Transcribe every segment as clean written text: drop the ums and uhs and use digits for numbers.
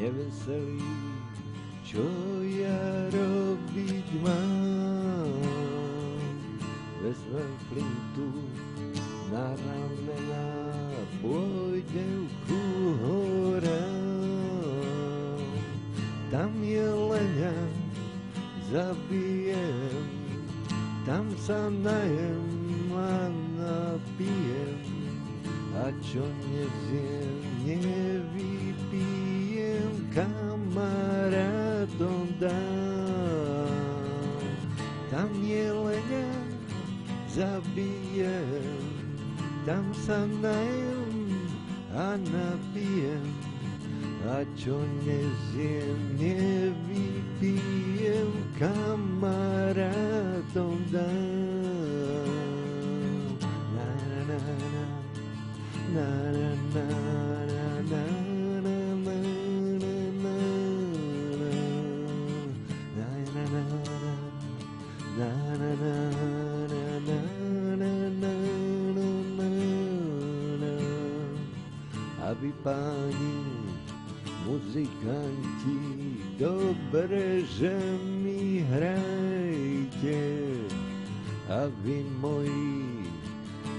neveselý, čo ja robiť mám. Vezmem flintu na ramená, pôjdem ku horám. Tam jelenia zabijem, tam sa najem a napijem, a čo nezjem, nevypijem, kamarátom dám. Tam jelenia zabijem, tam sa najem a napijem, a čo nezjem, nevypijem, kamarátom dám. Na na na na na na na aby páni muzikanti dobre, že mi hrajte, a vy moji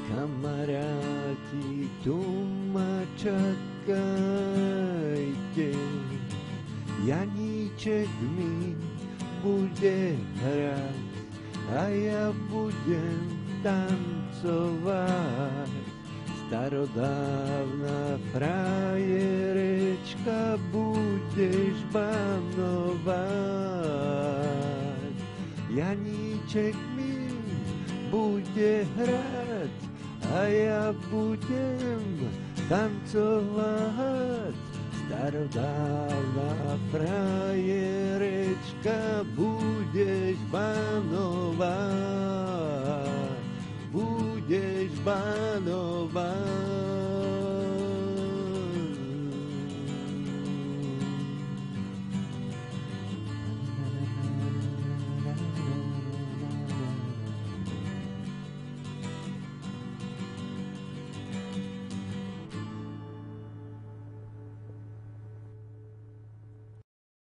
kamaráti tu ma čakajte. Janíček mi bude hrať a ja budem tancovať. Starodávna frajerečka, budeš banovať. Janíček mi bude hrať a ja budem tancovať. Starodávna frajerečka, budeš banovať.